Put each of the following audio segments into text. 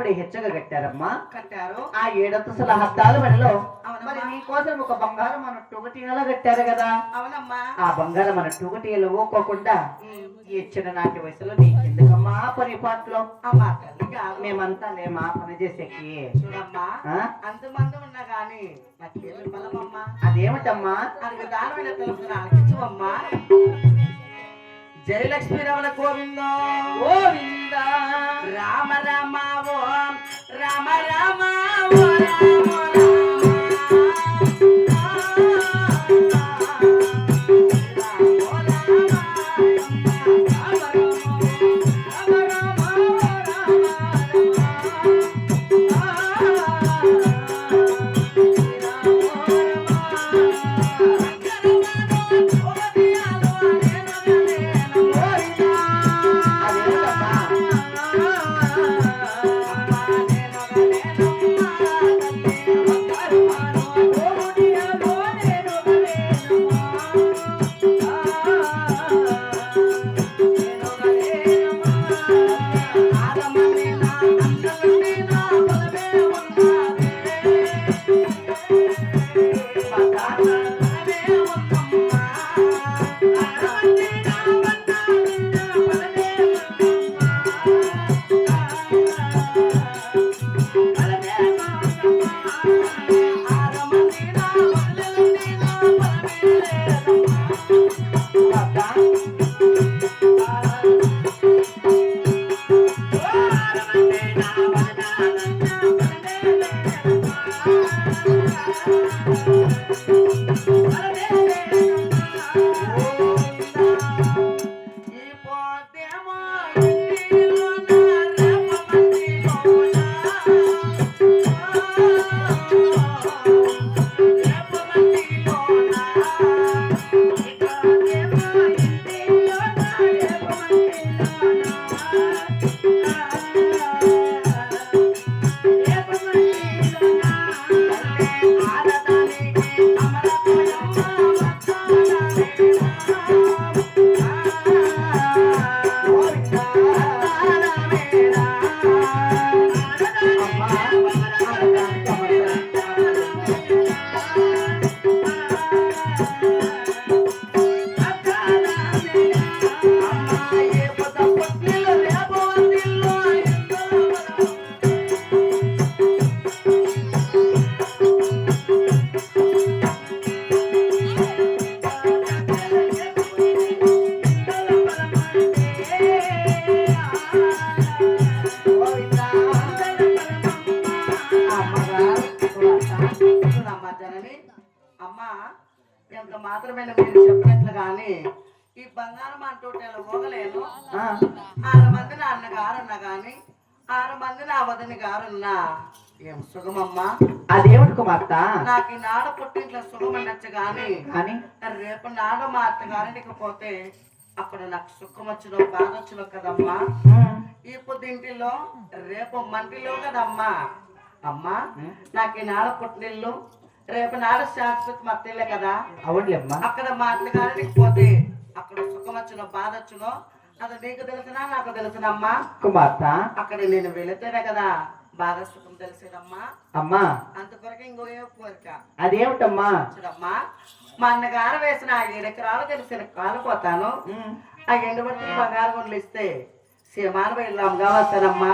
బడి హెచ్చగా కట్టారమ్మా. కట్టారు. ఆ 7 అంతస్తుల హద్దాల బడిలో మరి నీ కోసం ఒక బంగారం మన టుగటియాలో కట్టారు కదా. అవునమ్మా. ఆ బంగారం మన టుగటియలు ఊకోకుండా ఈ చిన్ననాటి వయసులో నీకెందుకమ్మా పని పాటలో అమ్మా తల్లి కాదు. మేమంతా లేమా పని చేసేకి. చూడమ్మా అంతమంది ఉన్నా గాని నాకేమి బలమమ్మా. అదేమిటమ్మా? అది దానమైన తెలుపుతున్నా అనిపించవమ్మా. జయలక్ష్మి రమణ గోవింద గోవింద రామ రామ ఓ రామ రామ ఓ రామ అమ్మా ఎంత మాత్రమే మీరు చెప్పినట్లు గాని ఈ బంగారం అంటూ పోగలేను. 6 మంది నా అన్నగారున్నా గాని 6 మంది నా వదిన గారున్నా ఏం సుఖమమ్మా. అదేమిటి కుమార్తె? నాకు ఈ నాడ పుట్టింట్లో సుఖం ఉండొచ్చు గాని రేపు నాడ మా అత్తగారింటికి పోతే అక్కడ నాకు సుఖం వచ్చునో బాధ వచ్చునో కదమ్మా. ఈ పొద్దుంటిలో రేపు మంటిలో కదమ్మా. అమ్మా నాకు ఈ నాడ పుట్టినిల్లు రేపు నాడు శాశ్వత మత్తిలే కదా. అవునులేమ్మా. అక్కడ మా అత్తగారికి పోతే అక్కడ సుఖం వచ్చునో బాధ వచ్చునో అది నీకు తెలుసునా నాకు తెలుసునమ్మా. కుమార్తె అక్కడ నేను వెళితేనే కదా బాగా సుఖం తెలిసేదమ్మా. అమ్మా అంతకొరకు ఇంకో కోరిక. అదేమిటమ్మా? చూడమ్మా మా అన్నగారు వేసిన 7 ఎకరాలు తెలిసిన కాలిపోతాను. ఆ ఎండుబడి బంగారు గుండ్లు ఇస్తే సీమాన వెళ్ళాం కావస్తానమ్మా.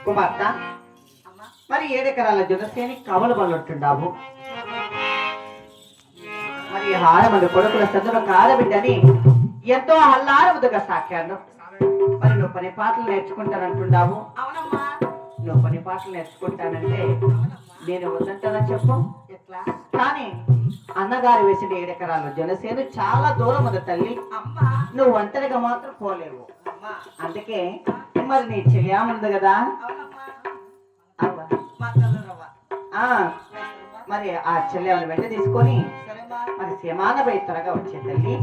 కుమార్తె మరి 7 ఎకరాల జనసేని కవలు బలొట్టుండావు. మరి హారమంది కొడుకుల చదువు కారబిడ్డని ఎంతో హల్లారముదుగా సాకాను. మరి నువ్వు పని పాటలు నేర్చుకుంటానంటున్నావు. అవునమ్మా. నువ్వు పని పాటలు నేర్చుకుంటానంటే నేను వద్దంటానని చెప్పు. ఎట్లా? కానీ అన్నగారు వేసిన 7 ఎకరాల జనసేన చాలా దూరం ఉంది తల్లి. నువ్వు ఒంటరిగా మాత్రం పోలేవు. అందుకే మరి నీ చెయ్యాముంది కదా. మరి ఆ చెల్లెమని వెంట తీసుకొని మరి సమాన బయట త్వరగా వచ్చే తల్లి.